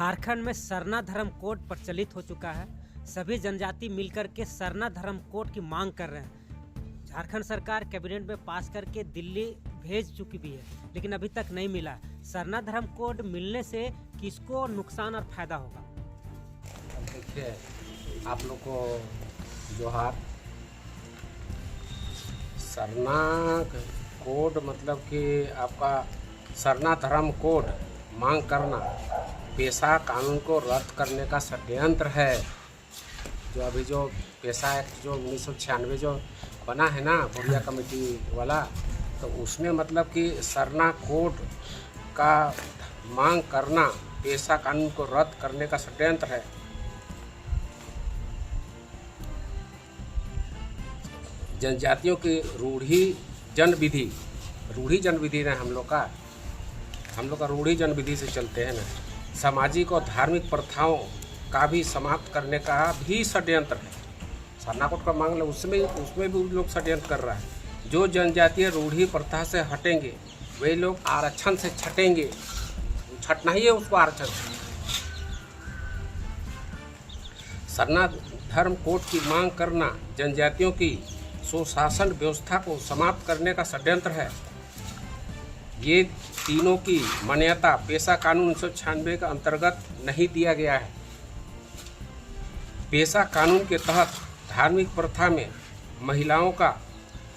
झारखंड में सरना धर्म कोड प्रचलित हो चुका है। सभी जनजाति मिलकर के सरना धर्म कोड की मांग कर रहे हैं। झारखंड सरकार कैबिनेट में पास करके दिल्ली भेज चुकी भी है, लेकिन अभी तक नहीं मिला। सरना धर्म कोड मिलने से किसको नुकसान और फायदा होगा? देखिए, आप लोग को जोहार। सरना कोड मतलब कि आपका सरना धर्म कोड मांग करना पेशा कानून को रद्द करने का षड्यंत्र है। जो पेशा एक्ट जो 1996 जो बना है ना, बोरिया कमेटी वाला, तो उसमें मतलब कि सरना कोड का मांग करना पेशा कानून को रद्द करने का षड्यंत्र है। जनजातियों की रूढ़ी जन विधि ने हम लोग का रूढ़ी जन विधि से चलते हैं ना। सामाजिक और धार्मिक प्रथाओं का भी समाप्त करने का भी षड्यंत्र है। सरना कोड का मांग लो, उसमें भी लोग षड्यंत्र कर रहा है। जो जनजातीय रूढ़ी प्रथा से हटेंगे वे लोग आरक्षण से छटेंगे। छटना ही है उसको आरक्षण से। सरना धर्म कोड की मांग करना जनजातियों की स्वशासन व्यवस्था को समाप्त करने का षड्यंत्र है। ये तीनों की मान्यता पेशा कानून 1996 के अंतर्गत नहीं दिया गया है। पेशा कानून के तहत धार्मिक प्रथा में महिलाओं का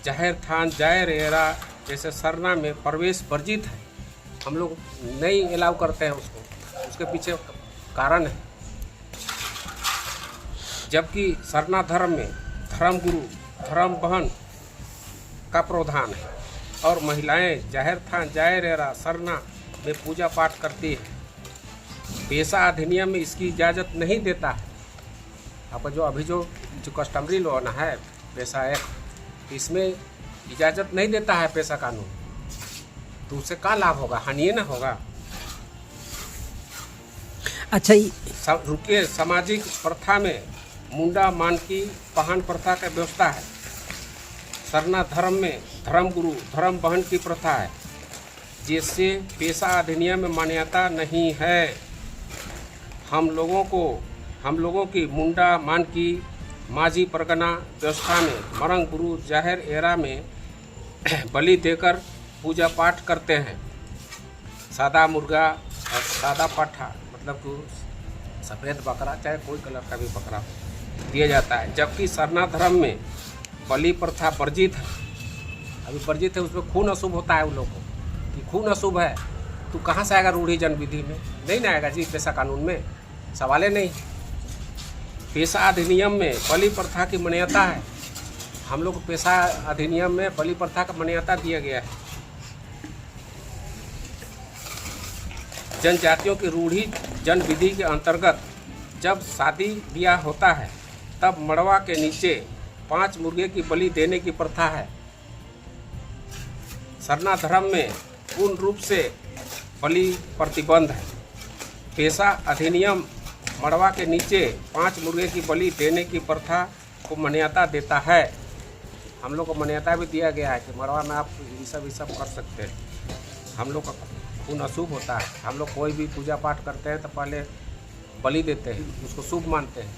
जाहिर थान जाहिर एरा जैसे सरना में प्रवेश वर्जित है। हम लोग नहीं अलाउ करते हैं उसको, उसके पीछे कारण है। जबकि सरना धर्म में धर्म गुरु धर्म बहन का प्रावधान है और महिलाएं जाहिर थान जाहिर एरा सरना में पूजा पाठ करती है। पेशा अधिनियम में इसकी इजाज़त नहीं देता है। आपका जो कस्टमरी लॉ ना है पेशा एक्ट, इसमें इजाज़त नहीं देता है पेशा कानून। तो उससे क्या लाभ होगा? हानि ना होगा। अच्छा, रुकिए, सामाजिक प्रथा में मुंडा मानकी पहन प्रथा का व्यवस्था है। सरना धर्म में धर्म गुरु धर्म बहन की प्रथा है, जिससे पेशा अधिनियम में मान्यता नहीं है। हम लोगों की मुंडा मानकी माझी परगना व्यवस्था में मरंग गुरु जाहिर एरा में बलि देकर पूजा पाठ करते हैं। सादा मुर्गा और सादा पाठा मतलब कि सफ़ेद बकरा चाहे कोई कलर का भी बकरा दिया जाता है। जबकि सरना धर्म में बलि प्रथा वर्जित है। अभी वर्जित है, उसमें खून अशुभ होता है। उन लोगों को कि खून अशुभ है, तो कहाँ से आएगा रूढ़ी जन विधि में? नहीं ना आएगा जी। पेशा कानून में सवाल है नहीं। पेशा अधिनियम में बलि प्रथा की मान्यता है। हम लोग पेशा अधिनियम में बलि प्रथा का मान्यता दिया गया है। जनजातियों की रूढ़ी जन विधि के अंतर्गत जब शादी ब्याह होता है तब मड़वा के नीचे 5 मुर्गे की बलि देने की प्रथा है। सरना धर्म में पूर्ण रूप से बलि प्रतिबंध है। पेशा अधिनियम मड़वा के नीचे 5 मुर्गे की बलि देने की प्रथा को मान्यता देता है। हम लोग को मान्यता भी दिया गया है कि मड़वा में आप ये सब कर सकते हैं। हम लोग का खून अशुभ होता है। हम लोग कोई भी पूजा पाठ करते हैं तो पहले बलि देते हैं, उसको शुभ मानते हैं,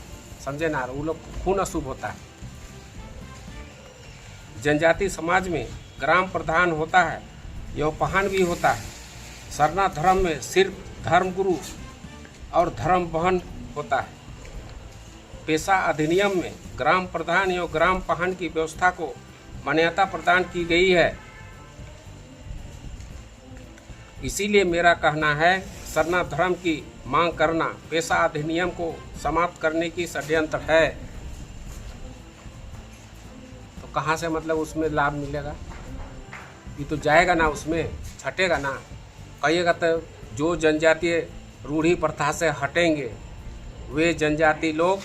समझे ना? वो लोग खून अशुभ होता है। जनजाति समाज में ग्राम प्रधान होता है, यह पहान भी होता है। सरना धर्म में सिर्फ धर्म गुरु और धर्म बहन होता है। पेशा अधिनियम में ग्राम प्रधान एवं ग्राम पहान की व्यवस्था को मान्यता प्रदान की गई है। इसीलिए मेरा कहना है, सरना धर्म की मांग करना पेशा अधिनियम को समाप्त करने की षड्यंत्र है। तो कहाँ से मतलब उसमें लाभ मिलेगा? ये तो जाएगा ना, उसमें छटेगा ना। कहिएगा तो जो जनजातीय रूढ़ी प्रथा से हटेंगे वे जनजाति लोग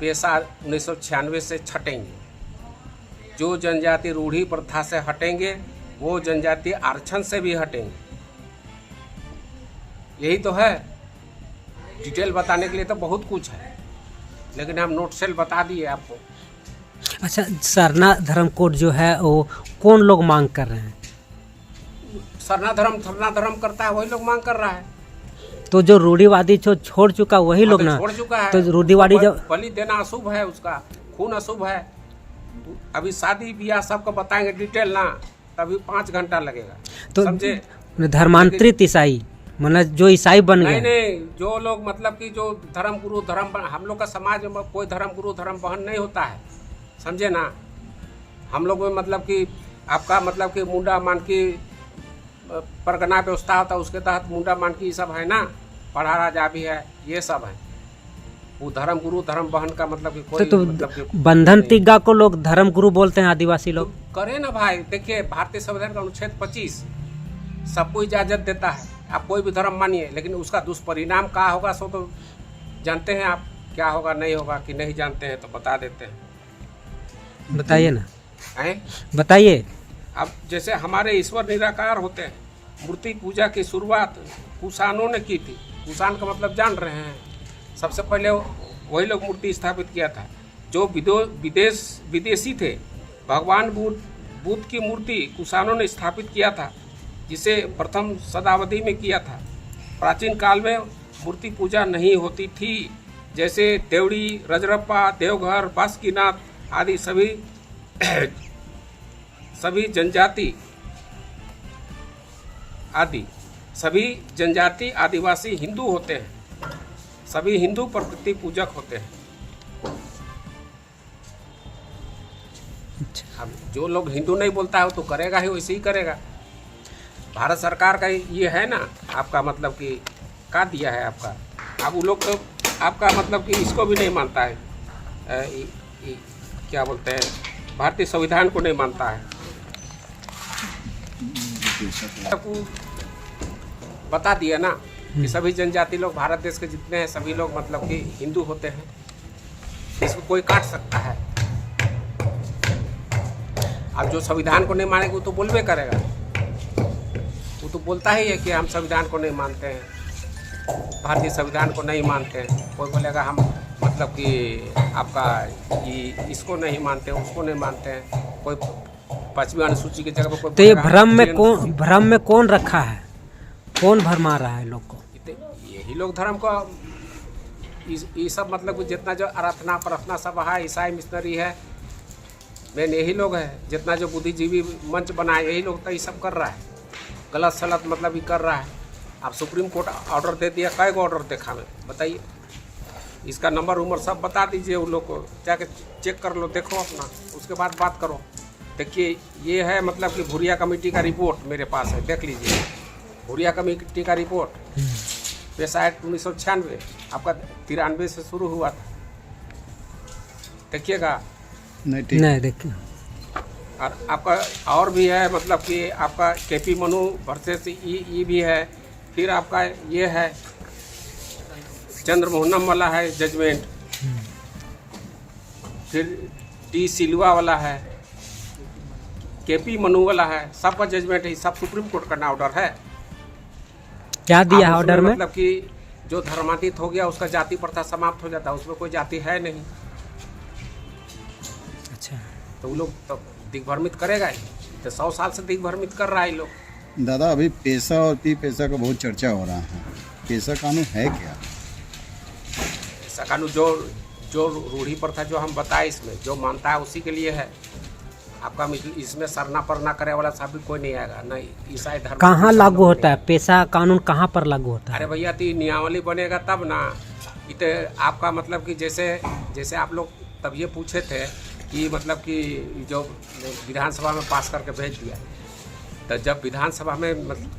पेशा 1996 से छटेंगे। जो जनजाति रूढ़ी प्रथा से हटेंगे वो जनजाति आरक्षण से भी हटेंगे। यही तो है। डिटेल बताने के लिए तो बहुत कुछ है, लेकिन हम नोट सेल बता दिए आपको। अच्छा, सरना धर्म कोड जो है वो कौन लोग मांग कर रहे हैं? सरना धर्म करता है वही लोग मांग कर रहा है। तो जो रूढ़िवादी जो छोड़ चुका वही लोग ना, छोड़ चुका है। तो रूढ़िवादी जब बलि देना अशुभ है, उसका खून अशुभ है। तो अभी शादी ब्याह सबको बताएंगे डिटेल ना, तभी 5 घंटा लगेगा। तो समझे? धर्मांतरित ईसाई मतलब जो ईसाई बन नहीं गए, नहीं, जो लोग मतलब कि जो धर्म गुरु हम लोग का समाज में कोई धर्म गुरु धर्म बहन नहीं होता है, समझे ना। हम लोग में मतलब कि आपका मतलब कि मुंडा मानकी परगना व्यवस्था होता है, उसके तहत मुंडा मानकी ये सब है ना, पढ़ा राजा भी है, ये सब है। वो धर्म गुरु धर्म बहन का मतलब कि कोई तो मतलब कि बंधन तिग्गा को लोग धर्म गुरु बोलते हैं, आदिवासी लोग। करे ना भाई। देखिए भारतीय संविधान का अनुच्छेद 25 सबको इजाजत देता है, आप कोई भी धर्म मानिए, लेकिन उसका दुष्परिणाम क्या होगा सो तो जानते हैं आप, क्या होगा नहीं होगा कि नहीं जानते हैं तो बता देते हैं। बताइए ना, हैं? बताइए। अब जैसे हमारे ईश्वर निराकार होते हैं, मूर्ति पूजा की शुरुआत कुषाणों ने की थी। कुषाण का मतलब जान रहे हैं, सबसे पहले वही लोग मूर्ति स्थापित किया था। जो विदेशी थे, भगवान बुद्ध की मूर्ति कुषाणों ने स्थापित किया था, जिसे प्रथम शताब्दी में किया था। प्राचीन काल में मूर्ति पूजा नहीं होती थी। जैसे देवड़ी, रजरप्पा, देवघर, बासुकीनाथ आदि सभी जनजाति आदिवासी हिंदू होते हैं। सभी हिंदू प्रकृति पूजक होते हैं। अब जो लोग हिंदू नहीं बोलता है वो तो करेगा ही, वैसे ही करेगा। भारत सरकार का ये है ना आपका मतलब कि का दिया है आपका। अब वो लोग तो आपका मतलब कि इसको भी नहीं मानता है, क्या बोलते हैं, भारतीय संविधान को नहीं मानता है। आपको बता दिया ना कि सभी जनजाति लोग भारत देश के जितने हैं सभी लोग मतलब कि हिंदू होते हैं। इसको कोई काट सकता है। अब जो संविधान को नहीं मानेगा वो तो बोलबे करेगा, वो तो बोलता ही है कि हम संविधान को नहीं मानते हैं, भारतीय संविधान को नहीं मानते हैं। कोई बोलेगा हम मतलब कि आपका इसको नहीं मानते, उसको नहीं मानते हैं। कोई 5वीं अनुसूची की जगह पर कोई तो ये भ्रम में कौन रखा है, कौन भरमा रहा है लोग को? यही लोग धर्म को ये सब मतलब कि जितना जो आराधना प्रार्थना सब है, ईसाई मिशनरी है, मेन यही लोग है। जितना जो बुद्धिजीवी मंच बनाए यही लोग तो ये सब कर रहा है। गलत सलत मतलब ये कर रहा है। आप सुप्रीम कोर्ट ऑर्डर दे दिया, कई गो ऑर्डर देखा में बताइए। इसका नंबर उम्र सब बता दीजिए, उन लोग को जाके चेक कर लो, देखो अपना, उसके बाद बात करो। देखिए ये है मतलब कि भूरिया कमेटी का रिपोर्ट मेरे पास है, देख लीजिए। भूरिया कमेटी का रिपोर्ट पेशा एक्ट 1996 आपका 93 से शुरू हुआ था। देखिएगा। नहीं देखिए। और आपका और भी है मतलब कि आपका केपी मनु वर्सेस ये भी है। फिर आपका ये है चंद्रमोहनम वाला है जजमेंट। फिर टी सिल्वा वाला है, केपी मनु वाला है, सबका जजमेंट है। सब सुप्रीम कोर्ट का ऑर्डर है। क्या दिया है ऑर्डर में? मतलब कि जो धर्मांतरित हो गया उसका जाति प्रथा समाप्त हो जाता है, उसमें कोई जाति है नहीं। अच्छा, तो वो लोग तो दिग्भ्रमित करेगा ही, तो 100 साल से दिग्भ्रमित कर रहा है लोग। दादा अभी पेशा और पी पेशा का बहुत चर्चा हो रहा है, पेशा कानून है क्या? पेशा कानून जो रूढ़ी प्रथा जो हम बताए इसमें जो मानता है उसी के लिए है। आपका इसमें सरना परना करे वाला साबित कोई नहीं आएगा, नहीं ईसाई धर्म। कहाँ लागू होता है पेशा कानून, कहाँ पर लागू होता है? अरे भैया तो नियमावली बनेगा तब ना। ये आपका मतलब कि जैसे आप लोग तब ये पूछे थे कि मतलब कि जो विधानसभा में पास करके भेज दिया, तो जब विधानसभा में मतलब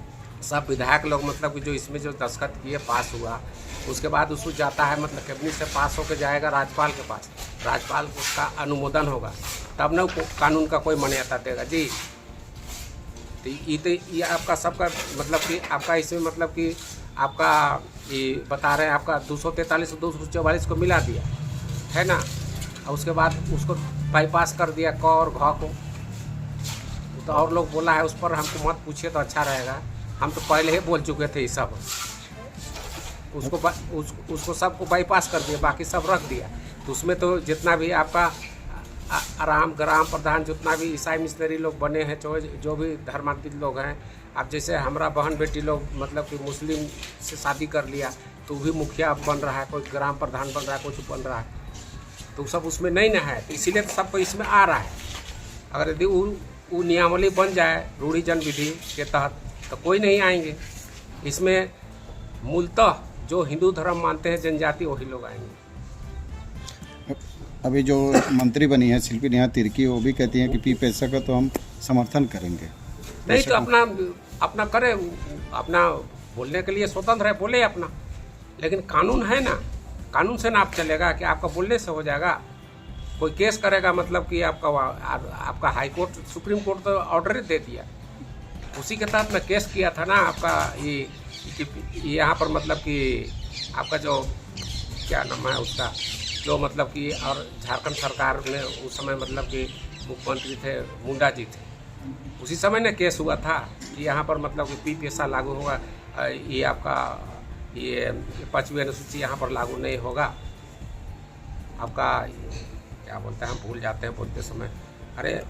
सब विधायक लोग मतलब कि जो इसमें जो दस्तखत किए पास हुआ, उसके बाद उसको जाता है मतलब कैबिनेट से पास होकर जाएगा राज्यपाल के पास, राज्यपाल उसका अनुमोदन होगा, तब ना कानून का कोई मान्यता देगा जी। तो ये आपका सबका मतलब कि आपका इसमें मतलब कि आपका ये बता रहे हैं आपका 243 और 244 को मिला दिया है ना, और उसके बाद उसको बाईपास कर दिया क और घ को। तो और लोग बोला है उस पर हमको मत पूछिए तो अच्छा रहेगा, हम तो पहले ही बोल चुके थे ये सब। उसको सबको बाईपास कर दिया, बाकी सब रख दिया। तो उसमें तो जितना भी आपका आराम ग्राम प्रधान जितना भी ईसाई मिशनरी लोग बने हैं, जो भी धर्मांतरित लोग हैं, अब जैसे हमारा बहन बेटी लोग मतलब कि मुस्लिम से शादी कर लिया तो भी मुखिया बन रहा है, कोई ग्राम प्रधान बन रहा है, कुछ बन रहा है, तो सब उसमें नहीं ना है, तो इसीलिए तो सबको इसमें आ रहा है। अगर यदि वो नियमावली बन जाए रूढ़ी जन विधि के तहत तो कोई नहीं आएंगे। इसमें मूलतः जो हिंदू धर्म मानते हैं जनजाति वही लोग आएंगे। अभी जो मंत्री बनी है शिल्पी नेहा तिर्की, वो भी कहती हैं कि पी पैसा का तो हम समर्थन करेंगे। नहीं तो अपना करे, अपना बोलने के लिए स्वतंत्र है, बोले अपना, लेकिन कानून है ना, कानून से ना आप चलेगा कि आपका बोलने से हो जाएगा। कोई केस करेगा मतलब कि आपका हाई कोर्ट सुप्रीम कोर्ट तो ऑर्डर दे दिया, उसी के तहत मैं केस किया था ना आपका ये यहाँ पर मतलब कि आपका जो क्या नाम है उसका, जो मतलब कि और झारखंड सरकार में उस समय मतलब कि मुख्यमंत्री थे मुंडा जी थे, उसी समय ने केस हुआ था कि यहाँ पर मतलब कि पी पैसा लागू होगा, ये आपका ये 5वीं अनुसूची यहाँ पर लागू नहीं होगा। आपका क्या बोलते हैं, हम भूल जाते हैं बोलते समय, अरे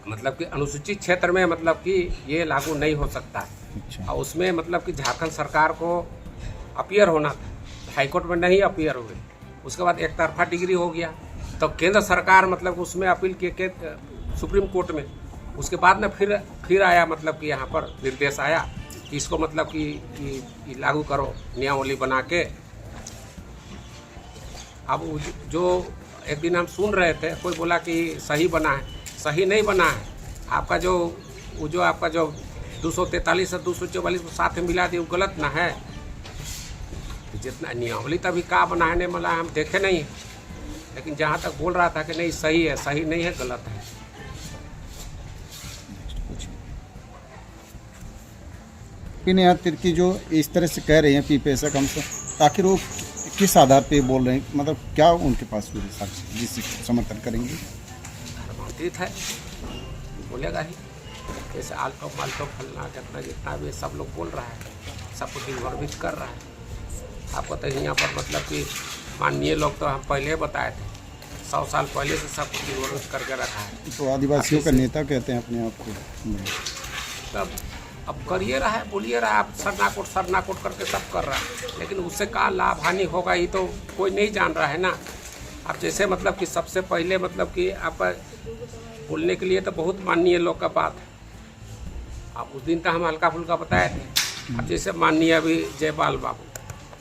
मतलब कि अनुसूचित क्षेत्र में मतलब कि ये लागू नहीं हो सकता। अच्छा। और उसमें मतलब कि झारखंड सरकार को अपीयर होना था, हाईकोर्ट में नहीं अपीयर हुए, उसके बाद एक तरफा डिग्री हो गया, तो केंद्र सरकार मतलब उसमें अपील किए सुप्रीम कोर्ट में, उसके बाद में फिर आया मतलब कि यहाँ पर निर्देश आया कि इसको मतलब कि लागू करो नियमावली बना के। अब जो एक दिन हम सुन रहे थे, कोई बोला कि सही बना है, सही नहीं बना है। आपका जो आपका जो 243 और 244 को साथ में मिला दिए, वो गलत ना है। जितना नियमावली तभी का बनाने वाला हम देखे नहीं, लेकिन जहाँ तक बोल रहा था कि नहीं सही है, सही नहीं है, गलत है। नेहा तिर्की जो इस तरह से कह रही हैं पी पैसा कम से, आखिर वो किस आधार पे बोल रहे हैं, मतलब क्या उनके पास पूरी साक्ष्य जिससे समर्थन करेंगे? धर्मांतरित है, बोलेगा ही, जैसे आल्टो माल्टो फलना जितना भी सब लोग बोल रहा है, सबको दिग्भ्रमित कर रहा है। आपको तो यहाँ पर मतलब कि माननीय लोग तो हम पहले बताए थे, 100 साल पहले से सबको दिग्भ्रमित करके रखा है। तो आदिवासियों का नेता कहते हैं अपने आप को, तब अब करिए रहा है, बोलिए रहा है, आप सरनाकोट करके सब कर रहा है, लेकिन उससे क्या लाभ हानि होगा ये तो कोई नहीं जान रहा है ना। अब जैसे मतलब कि सबसे पहले मतलब कि आप बोलने के लिए तो बहुत माननीय लोग का बात है। अब उस दिन तो हम हल्का फुल्का बताए थे। अब जैसे माननीय अभी जयपाल बाबू,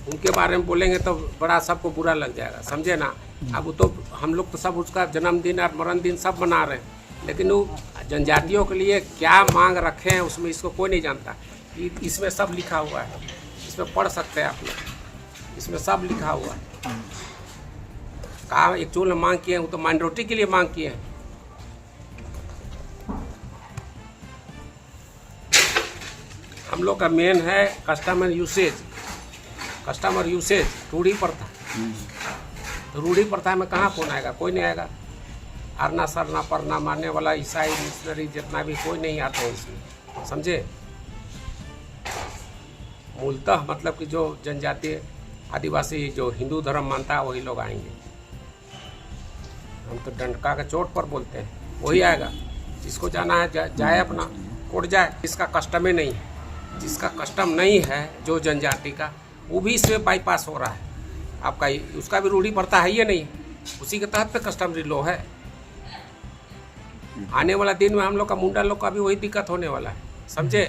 उनके बारे में बोलेंगे तो बड़ा सबको बुरा लग जाएगा, समझे ना। अब तो हम लोग तो सब उसका जन्मदिन और मरण दिन सब मना रहे हैं, लेकिन वो जनजातियों के लिए क्या मांग रखे हैं उसमें इसको कोई नहीं जानता। इसमें सब लिखा हुआ है, इसमें पढ़ सकते हैं आप लोग, इसमें सब लिखा हुआ है। कहा एक जो मांग किए हैं वो तो माइनॉरिटी के लिए मांग किए हैं। हम लोग का मेन है कस्टमर यूसेज, रूढ़ी प्रथा। तो रूढ़ी प्रथा में कहाँ कौन आएगा, कोई नहीं आएगा। अरना सरना परना मारने वाला ईसाई मिशनरी जितना भी कोई नहीं आता है इसमें, समझे। मूलतः मतलब कि जो जनजाति आदिवासी जो हिंदू धर्म मानता है वही लोग आएंगे। हम तो डंडका के चोट पर बोलते हैं, वही आएगा। जिसको जाना है जाए अपना कोट जाए। जिसका कस्टम ही नहीं है, जिसका कस्टम नहीं है जो जनजाति का, वो भी इसमें बाईपास हो रहा है। आपका उसका भी रूढ़ी प्रथा है ये नहीं, उसी के तहत पे कस्टमरी लॉ है। आने वाला दिन में हम लोग का मुंडा लोग का भी वही दिक्कत होने वाला है, समझे।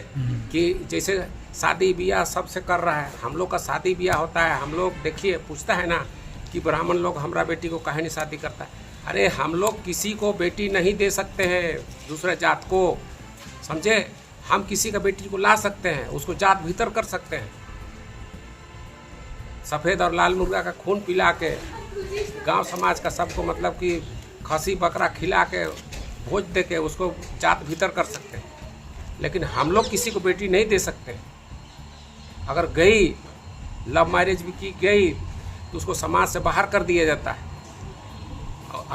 कि जैसे शादी ब्याह सबसे कर रहा है, हम लोग का शादी ब्याह होता है, हम लोग देखिए पूछता है ना कि ब्राह्मण लोग हमारा बेटी को काहे नहीं शादी करता है। अरे हम लोग किसी को बेटी नहीं दे सकते हैं दूसरे जात को, समझे। हम किसी का बेटी को ला सकते हैं, उसको जात भीतर कर सकते हैं। सफ़ेद और लाल मुर्गा का खून पिला के गांव समाज का सबको मतलब कि खसी बकरा खिला के भोज दे के उसको जात भीतर कर सकते हैं, लेकिन हम लोग किसी को बेटी नहीं दे सकते। अगर गई लव मैरिज भी की गई तो उसको समाज से बाहर कर दिया जाता है। और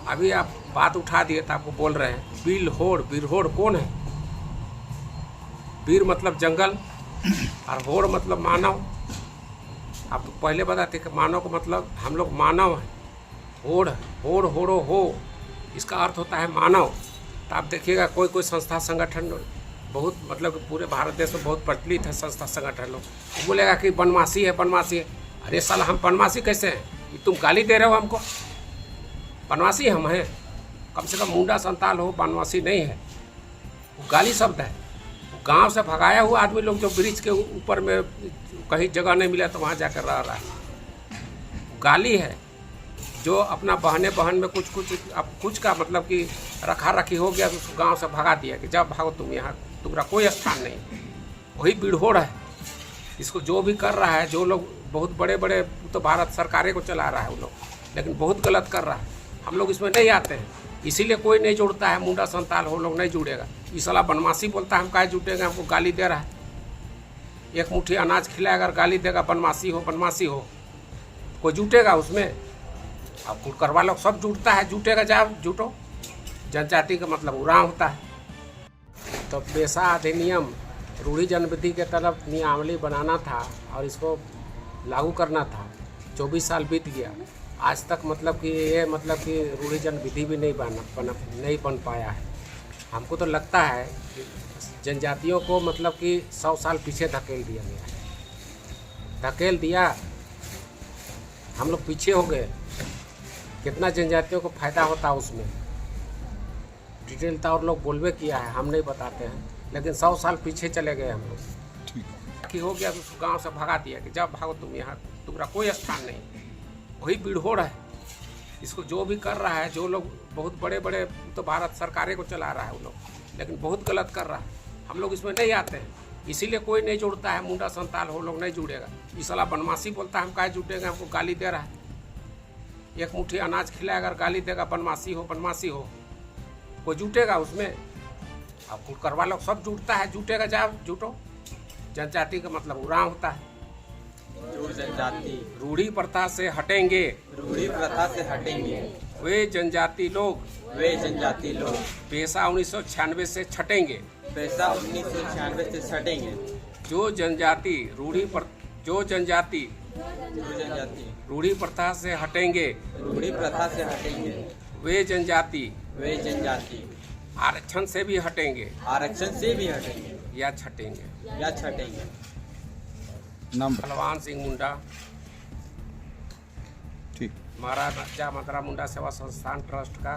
अभी आप बात उठा दिए तो आपको बोल रहे हैं बिरहोड़ कौन है। बीर मतलब जंगल और होड़ मतलब मानव। आप तो पहले बताते कि मानव का मतलब हम लोग मानव हैं। होड़ो हो, इसका अर्थ होता है मानव। तो आप देखिएगा कोई संस्था संगठन बहुत मतलब कि पूरे भारत देश में बहुत प्रचलित है संस्था संगठन लोग। वो बोलेगा कि बनवासी है बनवासी है। अरे साला हम बनवासी कैसे हैं? ये तुम गाली दे रहे हो हमको? बनवासी हम हैं? कम से कम मुंडा संताल हो, बनवासी नहीं है। वो गाली शब्द है। गांव से भगाया हुआ आदमी लोग जो ब्रिज के ऊपर में कहीं जगह नहीं मिला तो वहाँ जाकर रह रहा है, गाली है। जो अपना बहन में कुछ का मतलब कि रखा रखी हो गया तो गांव से भगा दिया कि जब भागो तुम, यहाँ तुम्हारा कोई स्थान नहीं। वही बिड़होड़ है। इसको जो भी कर रहा है, जो लोग बहुत बड़े बड़े, तो भारत सरकारें को चला रहा है वो लोग, लेकिन बहुत गलत कर रहा है। हम लोग इसमें नहीं आते हैं, इसीलिए कोई नहीं जुड़ता है। मुंडा संताल हो लोग नहीं जुड़ेगा। ये साला बनवासी बोलता है, हम काहे जुटेंगे? हमको गाली दे रहा है। एक मुट्ठी अनाज खिलाएगा अगर गाली देगा बनवासी हो, कोई जुटेगा उसमें? अब कुटकरवा लोग सब जुटता है, जुटेगा जाओ जुटो। जनजाति का मतलब उराव होता है। तो पेशा अधिनियम रूढ़ी जनविधि के तरफ नियमावली बनाना था और इसको लागू करना था। 24 साल बीत गया, आज तक मतलब कि ये मतलब कि रूढ़ी जनविधि भी नहीं बन पाया है। हमको तो लगता है कि जनजातियों को मतलब कि 100 साल पीछे धकेल दिया गया है। धकेल दिया, हम लोग पीछे हो गए। कितना जनजातियों को फायदा होता उसमें डिटेल था और लोग बोलवे किया है, हम नहीं बताते हैं, लेकिन 100 साल पीछे चले गए हम लोग। कि हो गया तो गांव से भगा दिया कि जब भागो तुम, यहाँ तुम्हारा कोई स्थान नहीं। वही बिड़होड़ है। इसको जो भी कर रहा है, जो लोग बहुत बड़े बड़े, तो भारत सरकारें को चला रहा है वो लोग, लेकिन बहुत गलत कर रहा है। हम लोग इसमें नहीं आते हैं, इसीलिए कोई नहीं जुड़ता है। मुंडा संताल हो लोग नहीं जुड़ेगा। ये साला बनवासी बोलता है, हम काहे जुटेंगे? हमको गाली दे रहा है। एक मुट्ठी अनाज खिलाएगा अगर गाली देगा बनवासी हो, कोई जुटेगा उसमें? अब कुटकरवा लोग सब जुटता है, जुटेगा जाओ जुटो। जनजाति का मतलब उराव होता है। जनजाति रूढ़ी प्रथा से हटेंगे, वे जनजाति लोग पेशा 1996 से छटेंगे। जो जनजाति रूढ़ी प्रथा से हटेंगे, वे जनजाति आरक्षण से भी हटेंगे या छटेंगे। नाम बलवान सिंह मुंडा, ठीक। महाराजा मदरा मुंडा सेवा संस्थान ट्रस्ट का